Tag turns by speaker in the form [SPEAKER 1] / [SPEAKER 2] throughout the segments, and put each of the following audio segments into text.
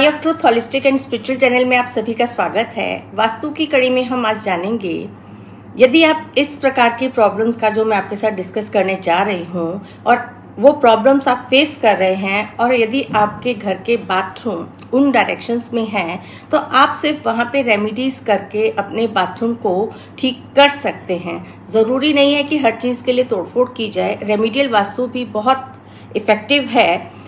[SPEAKER 1] I of truth holistic and spiritual channel में आप सभी का स्वागत है। वास्तु की कड़ी में हम आज जानेंगे, यदि आप इस प्रकार की प्रॉब्लम्स का जो मैं आपके साथ डिस्कस करने जा रही हूँ और वो प्रॉब्लम्स आप फेस कर रहे हैं और यदि आपके घर के बाथरूम उन डायरेक्शंस में हैं तो आप सिर्फ वहाँ पे रेमेडीज करके अपने बाथरूम को ठीक कर सकते हैं। ज़रूरी नहीं है कि हर चीज़ के लिए तोड़फोड़ की जाए। रेमेडियल वास्तु भी बहुत इफ़ेक्टिव है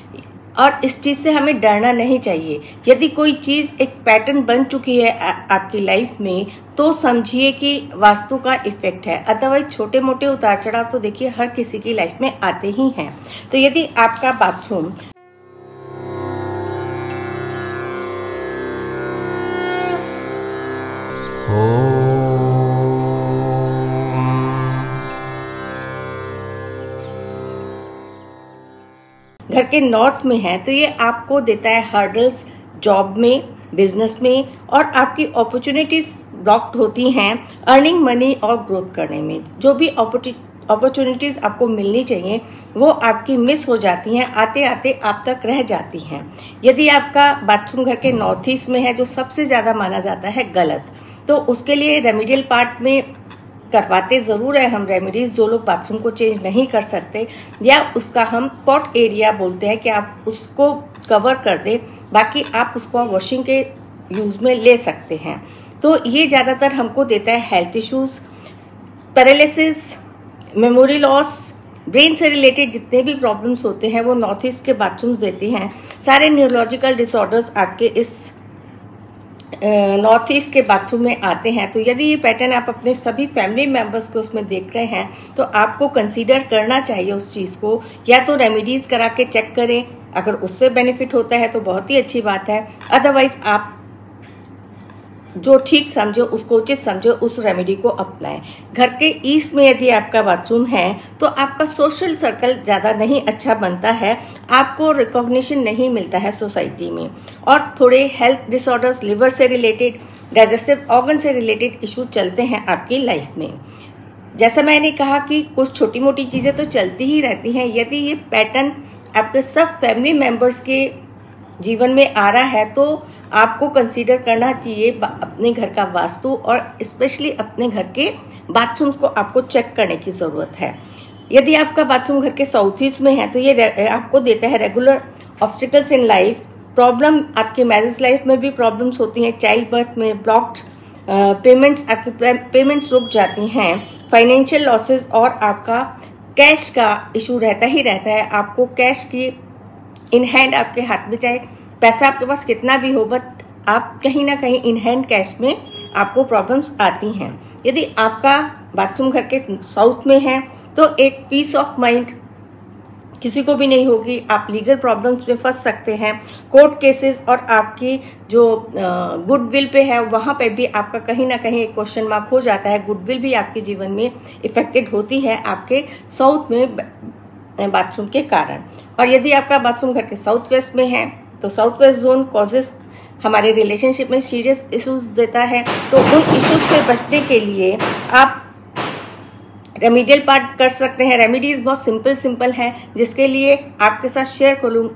[SPEAKER 1] और इस चीज़ से हमें डरना नहीं चाहिए। यदि कोई चीज़ एक पैटर्न बन चुकी है आपकी लाइफ में तो समझिए कि वास्तु का इफेक्ट है। अदरवाइज छोटे मोटे उतार चढ़ाव तो देखिए हर किसी की लाइफ में आते ही हैं। तो यदि आपका बाथरूम घर के नॉर्थ में है तो ये आपको देता है हर्डल्स जॉब में, बिजनेस में, और आपकी अपॉर्चुनिटीज ब्लॉक्ड होती हैं अर्निंग मनी और ग्रोथ करने में। जो भी अपॉर्चुनिटीज आपको मिलनी चाहिए वो आपकी मिस हो जाती हैं, आते आते आप तक रह जाती हैं। यदि आपका बाथरूम घर के नॉर्थ ईस्ट में है जो सबसे ज़्यादा माना जाता है गलत, तो उसके लिए रेमेडियल पार्ट में करवाते ज़रूर है हम रेमेडीज। जो लोग बाथरूम को चेंज नहीं कर सकते या उसका हम पॉट एरिया बोलते हैं कि आप उसको कवर कर दें, बाकी आप उसको वॉशिंग के यूज़ में ले सकते हैं। तो ये ज़्यादातर हमको देता है health issues, paralysis, memory loss, brain से रिलेटेड जितने भी प्रॉब्लम्स होते हैं वो नॉर्थ ईस्ट के बाथरूम्स देते हैं। सारे न्यूरोलॉजिकल डिसऑर्डर्स आपके इस नॉर्थ ईस्ट के बाथरूम में आते हैं। तो यदि ये पैटर्न आप अपने सभी फैमिली मेंबर्स को उसमें देख रहे हैं तो आपको कंसीडर करना चाहिए उस चीज़ को। या तो रेमेडीज करा के चेक करें, अगर उससे बेनिफिट होता है तो बहुत ही अच्छी बात है। अदरवाइज आप जो ठीक समझो, उसको उचित समझो, उस रेमेडी को अपनाएं। घर के ईस्ट में यदि आपका बाथरूम है तो आपका सोशल सर्कल ज़्यादा नहीं अच्छा बनता है, आपको रिकॉग्निशन नहीं मिलता है सोसाइटी में, और थोड़े हेल्थ डिसऑर्डर्स, लिवर से रिलेटेड, डाइजेस्टिव ऑर्गन से रिलेटेड इशू चलते हैं आपकी लाइफ में। जैसा मैंने कहा कि कुछ छोटी मोटी चीज़ें तो चलती ही रहती हैं। यदि ये पैटर्न आपके सब फैमिली मेम्बर्स के जीवन में आ रहा है तो आपको कंसीडर करना चाहिए अपने घर का वास्तु और स्पेशली अपने घर के बाथरूम्स को आपको चेक करने की ज़रूरत है। यदि आपका बाथरूम घर के साउथ ईस्ट में है तो ये आपको देता है regular obstacles in life, problem आपके मैरिज लाइफ में भी प्रॉब्लम्स होती हैं, चाइल्ड बर्थ में ब्लॉक्ड पेमेंट्स, आपकी पेमेंट्स रुक जाती हैं, फाइनेंशियल लॉसेस, और आपका कैश का इशू रहता ही रहता है। आपको कैश की इन हैंड आपके हाथ में, चाहे पैसा आपके पास कितना भी हो, बट आप कहीं ना कहीं इन हैंड कैश में आपको प्रॉब्लम्स आती हैं। यदि आपका बाथरूम घर के साउथ में है तो एक पीस ऑफ माइंड किसी को भी नहीं होगी। आप लीगल प्रॉब्लम्स में फंस सकते हैं, कोर्ट केसेस, और आपकी जो गुडविल पे है वहाँ पे भी आपका कहीं ना कहीं एक क्वेश्चन मार्क हो जाता है। गुडविल भी आपके जीवन में इफेक्टेड होती है आपके साउथ में बाथरूम के कारण। और यदि आपका बाथरूम घर के साउथ वेस्ट में है तो साउथ वेस्ट जोन कॉजेस हमारे रिलेशनशिप में सीरियस इश्यूज देता है। तो उन इश्यूज से बचने के लिए आप रेमेडियल पार्ट कर सकते हैं। रेमेडीज बहुत सिंपल है जिसके लिए आपके साथ शेयर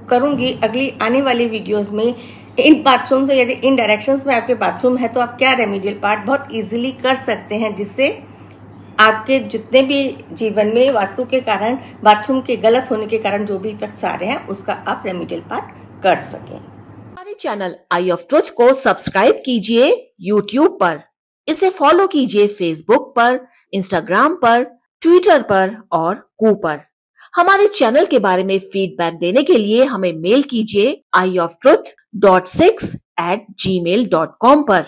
[SPEAKER 1] करूंगी अगली आने वाली वीडियोस में। इन बाथरूम में यदि इन डायरेक्शंस में आपके बाथरूम है तो आप क्या रेमेडियल पार्ट बहुत इजीली कर सकते हैं जिससे आपके जितने भी जीवन में वास्तु के कारण, बाथरूम के गलत होने के कारण जो भी इफेक्ट्स आ रहे हैं उसका आप रेमेडियल पार्ट कर सकें।
[SPEAKER 2] हमारे चैनल आई ऑफ ट्रुथ को सब्सक्राइब कीजिए यूट्यूब पर, इसे फॉलो कीजिए फेसबुक पर, इंस्टाग्राम पर, ट्विटर पर और कू पर। हमारे चैनल के बारे में फीडबैक देने के लिए हमें मेल कीजिए ioftruth.6@gmail.com पर।